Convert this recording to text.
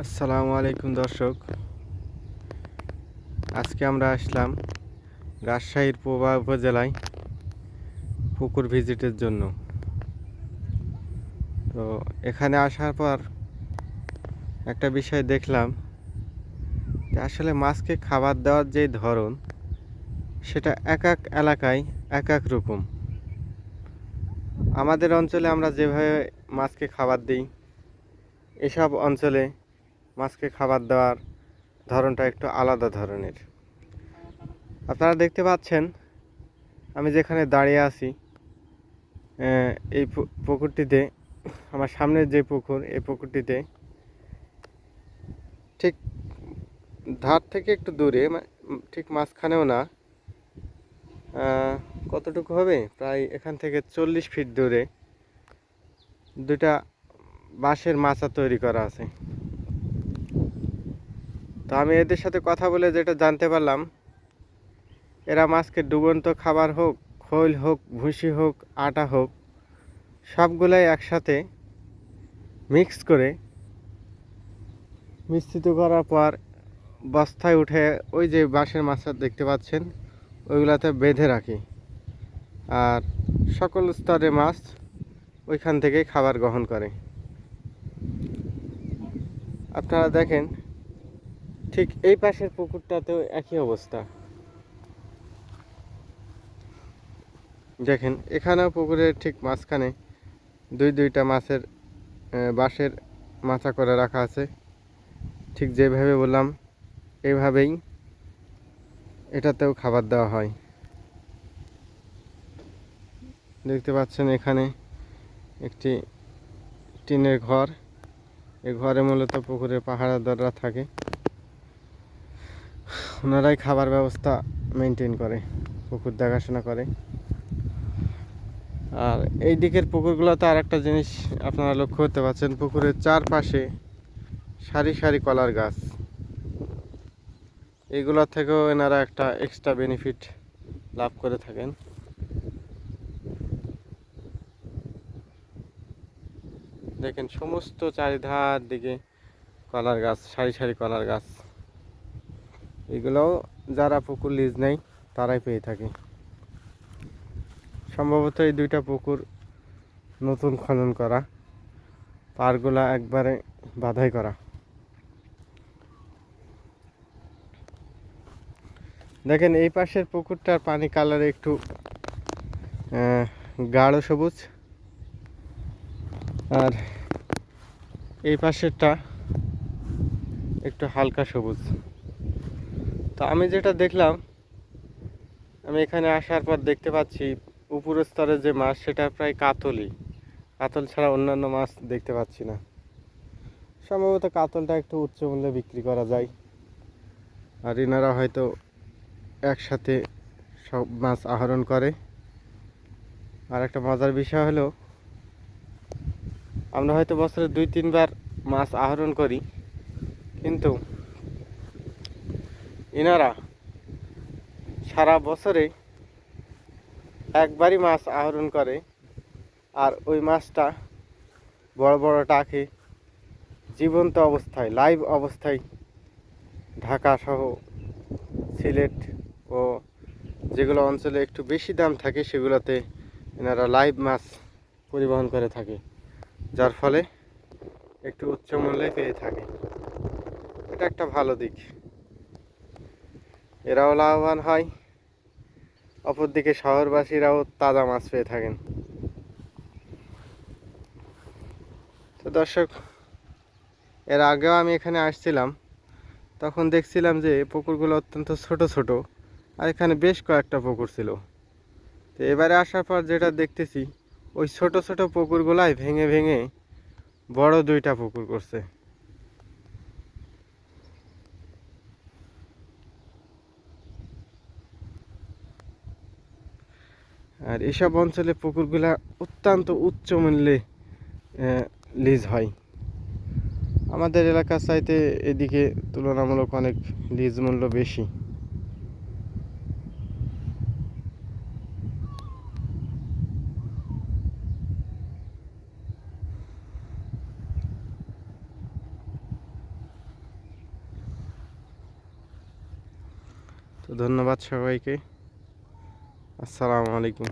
আসসালামু আলাইকুম দর্শক। আজকে আমরা আসলাম রাজশাহীর পোবা উপজেলায় পুকুর ভিজিটের জন্য। তো এখানে আসার পর একটা বিষয় দেখলাম যে আসলে মাছকে খাবার দেওয়ার যে ধরন সেটা এক এক এলাকায় এক এক রকম। আমাদের অঞ্চলে আমরা যেভাবে মাছকে খাবার দিই, এসব অঞ্চলে মাছকে খাবার দেওয়ার ধরনটা একটু আলাদা ধরনের। আপনারা দেখতে পাচ্ছেন আমি যেখানে দাঁড়িয়ে আছি, এই পুকুরটিতে, আমার সামনের যে পুকুর, এই পুকুরটিতে ঠিক ধার থেকে একটু দূরে, ঠিক মাঝখানেও না, কতটুকু হবে, প্রায় এখান থেকে 40 ফিট দূরে দুটা বাঁশের মাচা তৈরি করা আছে। তো আমি এদের সাথে কথা বলে যেটা জানতে পারলাম, এরা মাছকে ডুবন্ত খাবার হোক, খৈল হোক, ভুসি হোক, আটা হোক, সবগুলাই একসাথে মিক্স করে মিশ্রিত করার পর বস্তায় উঠে ওই যে বাঁশের মাছা দেখতে পাচ্ছেন ওইগুলাতে বেঁধে রাখি। আর সকল স্তরের মাছ ওইখান থেকেই খাবার গ্রহণ করে। আপনারা দেখেন ঠিক এই পাশের পুকুরটাতেও একই অবস্থা। দেখেন এখানেও পুকুরের ঠিক মাঝখানে দুইটা মাছের বাঁশের মাচা করে রাখা আছে। ঠিক যেভাবে বললাম এইভাবেই এটাতেও খাবার দেওয়া হয়। দেখতে পাচ্ছেন এখানে একটি টিনের ঘর। এই ঘরে মূলত পুকুরে পাহারাদাররা থাকে, ওনারাই খাবার ব্যবস্থা মেনটেন করে, পুকুর দেখাশোনা করে। আর এই দিকের পুকুরগুলোতে আর একটা জিনিস আপনারা লক্ষ্য করতে পারছেন, পুকুরের চারপাশে সারি সারি কলার গাছ। এইগুলোর থেকেও এনারা একটা এক্সট্রা বেনিফিট লাভ করে থাকেন। দেখেন সমস্ত চারিধার দিকে কলার গাছ, সারি সারি কলার গাছ। এগুলোও যারা পুকুর লিজ নেয় তারাই পেয়ে থাকে। সম্ভবত এই দুইটা পুকুর নতুন খনন করা, পাড়গুলা একবারে বাধাই করা। দেখেন এই পাশের পুকুরটার পানি কালার একটু গাঢ় সবুজ, আর এই পাশেরটা একটু হালকা সবুজ। তো আমি যেটা দেখলাম, আমি এখানে আসার পর দেখতে পাচ্ছি উপরের স্তরের যে মাছ সেটা প্রায় কাতল ছাড়া অন্যান্য মাছ দেখতে পাচ্ছি না। সম্ভবত কাতলটা একটু উচ্চ মূল্যে বিক্রি করা যায়, আর এনারা হয়তো একসাথে সব মাছ আহরণ করে। আর একটা মজার বিষয় হলো, আমরা হয়তো বছরে 2-3 বার মাছ আহরণ করি, কিন্তু এনারা সারা বছরে একবারই মাছ আহরণ করে। আর ওই মাছটা বড় বড় টাকে জীবন্ত অবস্থায়, লাইভ অবস্থায় ঢাকা সহ সিলেট ও যেগুলো অঞ্চলে একটু বেশি দাম থাকে সেগুলোতে এনারা লাইভ মাছ পরিবহন করে থাকে, যার ফলে একটু উচ্চ মূল্যে পেয়ে থাকে। এটা একটা ভালো দিক, এরাও লাভবান হয়, অপরদিকে শহরবাসীরাও তাজা মাছ পেয়ে থাকেন। তো দর্শক, এর আগেও আমি এখানে আসছিলাম, তখন দেখছিলাম যে পুকুরগুলো অত্যন্ত ছোট ছোট, আর এখানে বেশ কয়েকটা পুকুর ছিল। তো এবারে আসার পর যেটা দেখতেছি, ওই ছোট ছোট পুকুরগুলাই ভেঙে ভেঙে বড় 2টা পুকুর করছে। আর এসব অঞ্চলে পুকুরগুলা অত্যন্ত উচ্চ মূল্যে লিজ হয়। আমাদের এলাকার চাইতে এদিকে তুলনামূলক অনেক লিজ মূল্য বেশি। তো ধন্যবাদ সবাইকে। আসসালামু আলাইকুম।